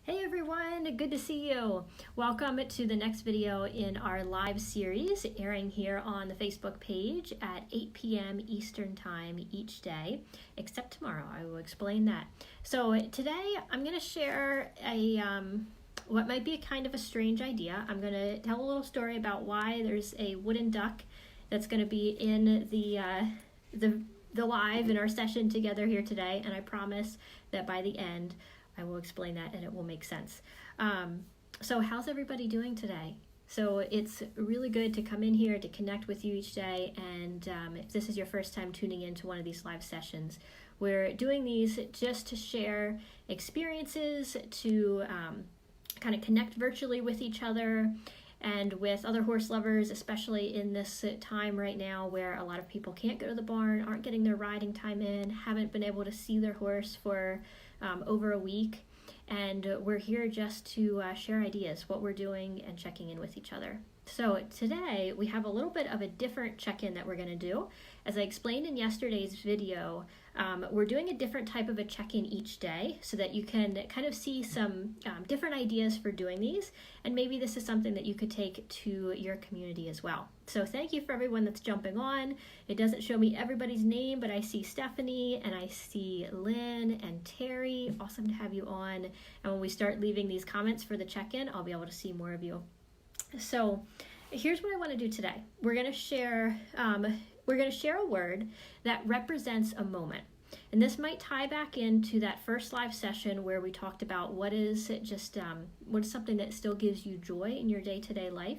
Hey everyone, good to see you. Welcome to the next video in our live series airing here on the Facebook page at 8 p.m. Eastern Time each day, except tomorrow. I will explain that. So today I'm going to share what might be a kind of a strange idea. I'm going to tell a little story about why there's a wooden duck that's going to be in the live in our session together here today, and I promise that by the end I will explain that and it will make sense. So how's everybody doing today? So it's really good to come in here to connect with you each day, and if this is your first time tuning into one of these live sessions, we're doing these just to share experiences, to kind of connect virtually with each other and with other horse lovers, especially in this time right now where a lot of people can't go to the barn, aren't getting their riding time in, haven't been able to see their horse for over a week, and we're here just to share ideas, what we're doing, and checking in with each other. So today we have a little bit of a different check-in that we're going to do. As I explained in yesterday's video, we're doing a different type of a check-in each day so that you can kind of see some different ideas for doing these, and maybe this is something that you could take to your community as well. So thank you for everyone that's jumping on. It doesn't show me everybody's name, but I see Stephanie and I see Lynn and Terry. Awesome to have you on. And when we start leaving these comments for the check-in, I'll be able to see more of you. So here's what I want to do today. We're going to share a word that represents a moment. And this might tie back into that first live session where we talked about what is something that still gives you joy in your day-to-day life.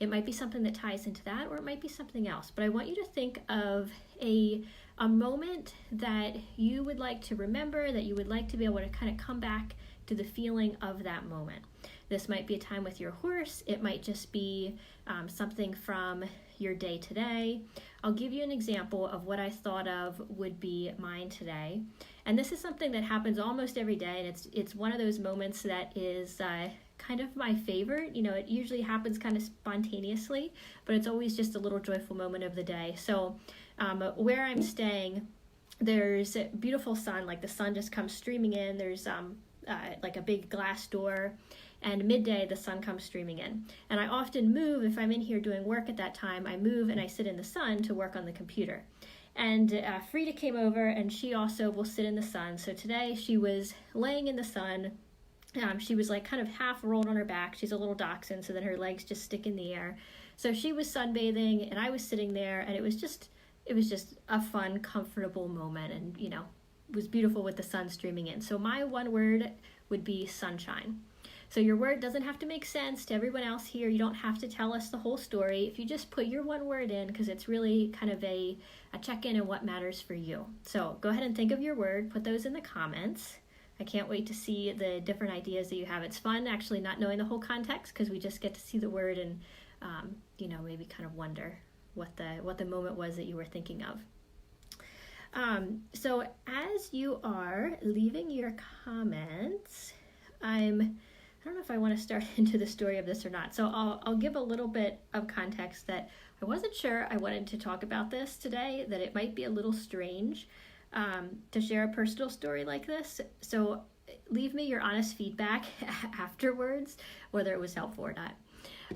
It might be something that ties into that, or it might be something else. But I want you to think of a moment that you would like to remember, that you would like to be able to kind of come back to the feeling of that moment. This might be a time with your horse. It might just be something from your day today. I'll give you an example of what I thought of would be mine today. And this is something that happens almost every day, and it's one of those moments that is kind of my favorite. You know, it usually happens kind of spontaneously, but it's always just a little joyful moment of the day. So where I'm staying, there's a beautiful sun, like the sun just comes streaming in. There's like a big glass door, and midday the sun comes streaming in. And I often move, if I'm in here doing work at that time, I move and I sit in the sun to work on the computer. And Frida came over and she also will sit in the sun. So today she was laying in the sun. She was like kind of half rolled on her back. She's a little dachshund, so then her legs just stick in the air. So she was sunbathing and I was sitting there, and it was just a fun, comfortable moment, and you know, it was beautiful with the sun streaming in. So my one word would be sunshine. So your word doesn't have to make sense to everyone else here. You don't have to tell us the whole story. If you just put your one word in, because it's really kind of a check-in on what matters for you. So go ahead and think of your word, put those in the comments. I can't wait to see the different ideas that you have. It's fun actually not knowing the whole context, because we just get to see the word and you know, maybe kind of wonder what the moment was that you were thinking of. So as you are leaving your comments, I don't know if I want to start into the story of this or not. So I'll give a little bit of context that I wasn't sure I wanted to talk about this today, that it might be a little strange to share a personal story like this. So leave me your honest feedback afterwards, whether it was helpful or not.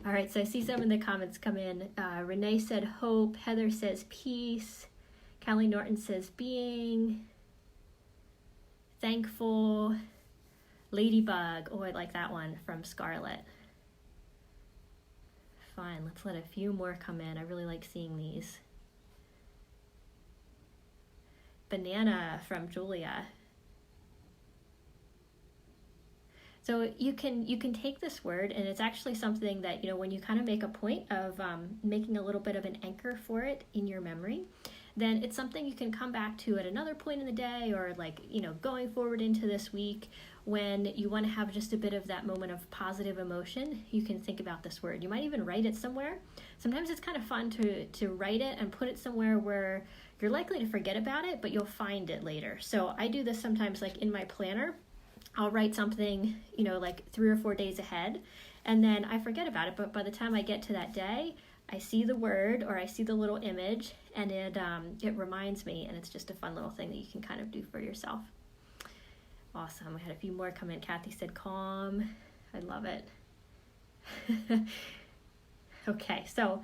All right, so I see some in the comments come in. Renee said hope. Heather says peace. Callie Norton says being. Thankful. Ladybug. Oh, I like that one from Scarlett. Fine, let's let a few more come in. I really like seeing these. Banana from Julia. So you can take this word, and it's actually something that, you know, when you kind of make a point of making a little bit of an anchor for it in your memory, then it's something you can come back to at another point in the day, or like, you know, going forward into this week when you want to have just a bit of that moment of positive emotion. You can think about this word. You might even write it somewhere. Sometimes it's kind of fun to write it and put it somewhere where you're likely to forget about it, but you'll find it later. So I do this sometimes, like in my planner. I'll write something, you know, like 3 or 4 days ahead, and then I forget about it. But by the time I get to that day, I see the word or I see the little image, and it reminds me, and it's just a fun little thing that you can kind of do for yourself. Awesome. We had a few more come in. Kathy said calm. I love it. Okay, so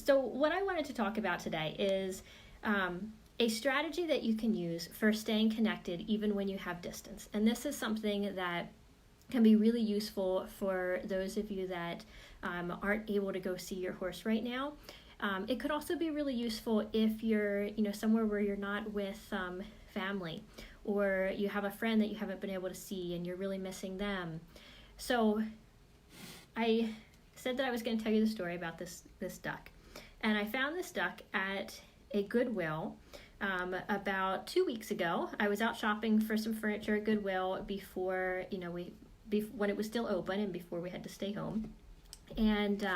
what I wanted to talk about today is a strategy that you can use for staying connected even when you have distance. And this is something that can be really useful for those of you that aren't able to go see your horse right now. It could also be really useful if you're, somewhere where you're not with family, or you have a friend that you haven't been able to see and you're really missing them. So I said that I was going to tell you the story about this duck. And I found this duck at a Goodwill about 2 weeks ago. I was out shopping for some furniture at Goodwill before, when it was still open and before we had to stay home. And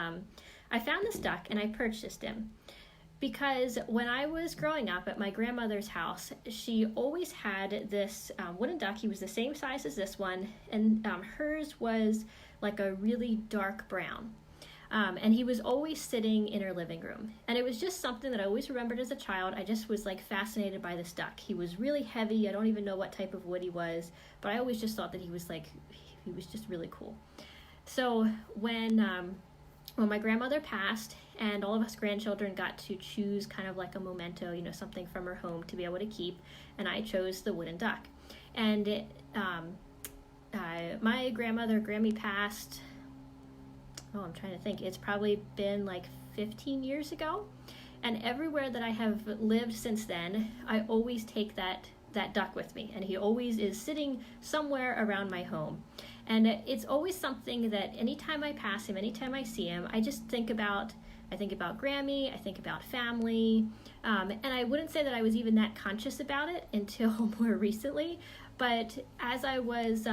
I found this duck and I purchased him because when I was growing up at my grandmother's house, she always had this wooden duck. He was the same size as this one, and hers was like a really dark brown. And he was always sitting in her living room. And it was just something that I always remembered as a child. I just was like fascinated by this duck. He was really heavy. I don't even know what type of wood he was, but I always just thought that he was just really cool. So when my grandmother passed and all of us grandchildren got to choose kind of like a memento, something from her home to be able to keep, and I chose the wooden duck. And my grandmother, Grammy, passed, I'm trying to think, it's probably been like 15 years ago. And everywhere that I have lived since then, I always take that duck with me, and he always is sitting somewhere around my home. And it's always something that anytime I pass him, anytime I see him, I think about Grammy, I think about family, and I wouldn't say that I was even that conscious about it until more recently. But as I was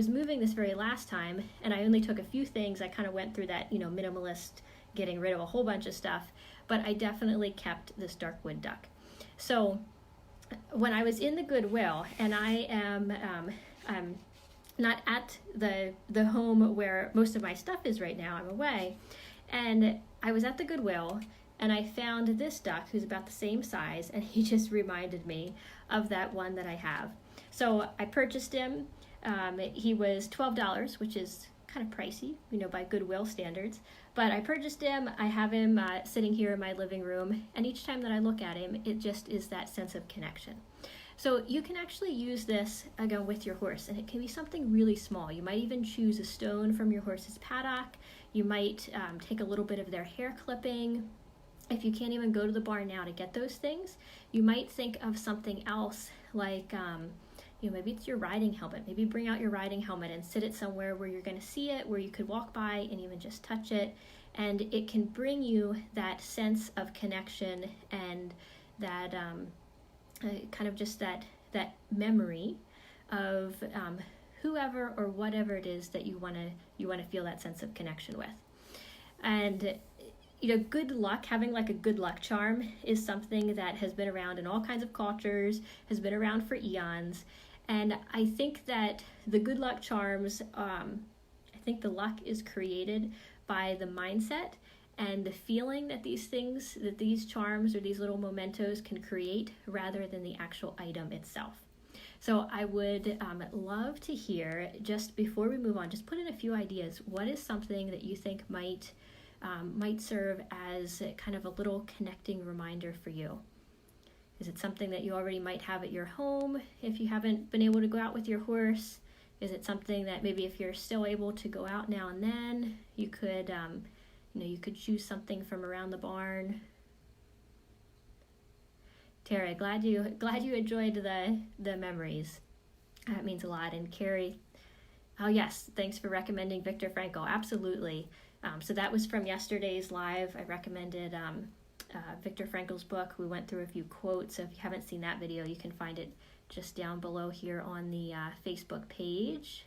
moving this very last time, and I only took a few things, I kind of went through that minimalist, getting rid of a whole bunch of stuff, but I definitely kept this dark wood duck. So when I was in the Goodwill, and I am not at the home where most of my stuff is right now, I'm away, and I was at the Goodwill, and I found this duck who's about the same size, and he just reminded me of that one that I have. So I purchased him. He was $12, which is kind of pricey, by Goodwill standards, but I purchased him. I have him sitting here in my living room, and each time that I look at him, it just is that sense of connection. So you can actually use this again with your horse, and it can be something really small. You might even choose a stone from your horse's paddock. You might take a little bit of their hair clipping. If you can't even go to the barn now to get those things, you might think of something else, like maybe it's your riding helmet. Maybe bring out your riding helmet and sit it somewhere where you're going to see it, where you could walk by and even just touch it, and it can bring you that sense of connection and that kind of just that memory of whoever or whatever it is that you want to feel that sense of connection with. And good luck, having like a good luck charm is something that has been around in all kinds of cultures, has been around for eons. And I think that the good luck charms, I think the luck is created by the mindset and the feeling that these charms or these little mementos can create, rather than the actual item itself. So I would love to hear, just before we move on, just put in a few ideas. What is something that you think might serve as kind of a little connecting reminder for you? Is it something that you already might have at your home if you haven't been able to go out with your horse? Is it something that maybe if you're still able to go out now and then, you could you could choose something from around the barn? Tara, glad you enjoyed the memories. That means a lot. And Carrie, oh yes, thanks for recommending Viktor Frankl. Absolutely. So that was from yesterday's live. I recommended Viktor Frankl's book. We went through a few quotes. So if you haven't seen that video, you can find it just down below here on the Facebook page.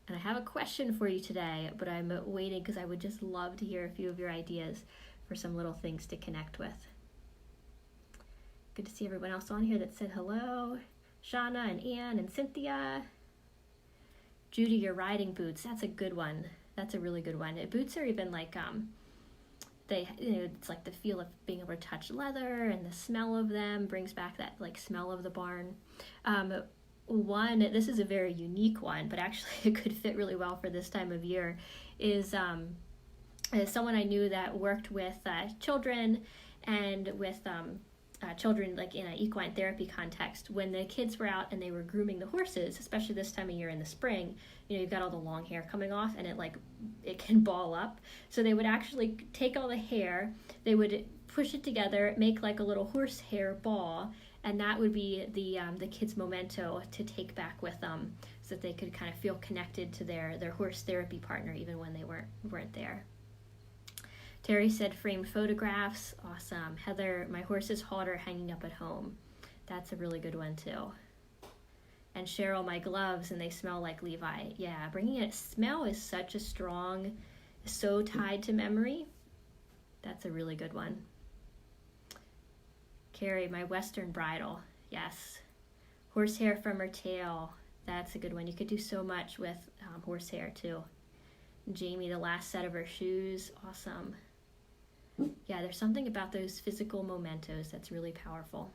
And I have a question for you today, but I'm waiting because I would just love to hear a few of your ideas for some little things to connect with. Good to see everyone else on here that said hello. Shauna and Ann and Cynthia. Judy, your riding boots. That's a good one. That's a really good one. Boots are even like it's like the feel of being able to touch leather, and the smell of them brings back that like smell of the barn. This is a very unique one, but actually it could fit really well for this time of year, is someone I knew that worked with children and with children like in an equine therapy context. When the kids were out and they were grooming the horses, especially this time of year in the spring, you've got all the long hair coming off, and it can ball up. So they would actually take all the hair, they would push it together, make like a little horsehair ball, and that would be the kids' memento to take back with them, so that they could kind of feel connected to their horse therapy partner even when they weren't there. Terry said framed photographs. Awesome. Heather, my horse's halter hanging up at home. That's a really good one too. And Cheryl, my gloves, and they smell like Levi. Yeah, bringing it. Smell is such a strong, so tied to memory. That's a really good one. Carrie, my Western bridle. Yes. Horsehair from her tail. That's a good one. You could do so much with horsehair too. Jamie, the last set of her shoes. Awesome. Yeah, there's something about those physical mementos that's really powerful.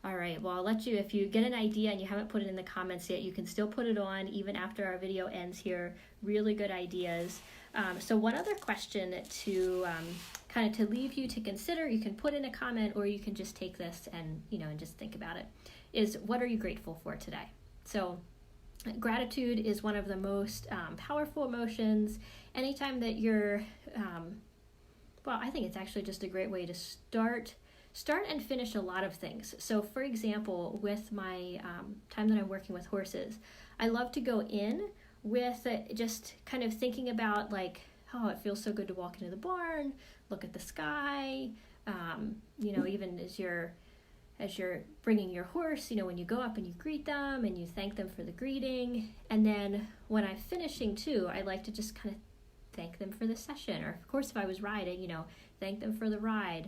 All right, well, I'll let you, if you get an idea and you haven't put it in the comments yet, you can still put it on even after our video ends here. Really good ideas. So one other question to kind of to leave you to consider, you can put in a comment, or you can just take this and, and just think about it, is what are you grateful for today? So gratitude is one of the most powerful emotions. Anytime that you're, I think it's actually just a great way to start and finish a lot of things. So for example, with my time that I'm working with horses, I love to go in with just kind of thinking about like, oh, it feels so good to walk into the barn, look at the sky, even as you're bringing your horse, when you go up and you greet them and you thank them for the greeting. And then when I'm finishing too, I like to just kind of thank them for the session. Or of course, if I was riding, thank them for the ride.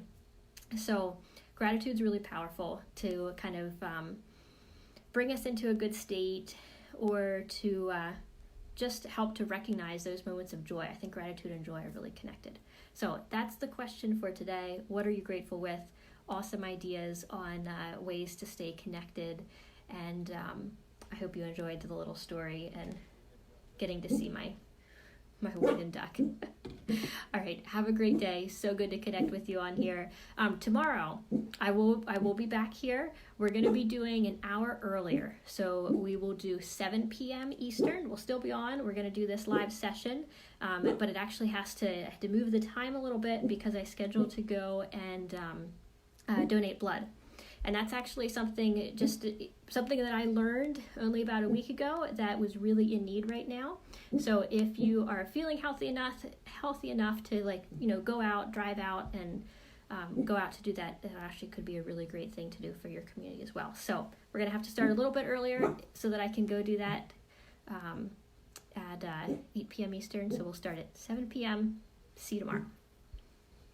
So gratitude's really powerful to kind of bring us into a good state, or to just help to recognize those moments of joy. I think gratitude and joy are really connected. So that's the question for today. What are you grateful with? Awesome ideas on ways to stay connected. And I hope you enjoyed the little story and getting to see my wooden duck. All right, have a great day. So good to connect with you on here. Tomorrow, I will be back here. We're going to be doing an hour earlier. So we will do 7 p.m. Eastern. We'll still be on. We're going to do this live session, but it actually has to move the time a little bit because I scheduled to go and donate blood. And that's actually something that I learned only about a week ago that was really in need right now. So if you are feeling healthy enough to go out, drive out, and go out to do that, it actually could be a really great thing to do for your community as well. So we're going to have to start a little bit earlier so that I can go do that at 8 p.m. Eastern. So we'll start at 7 p.m. See you tomorrow.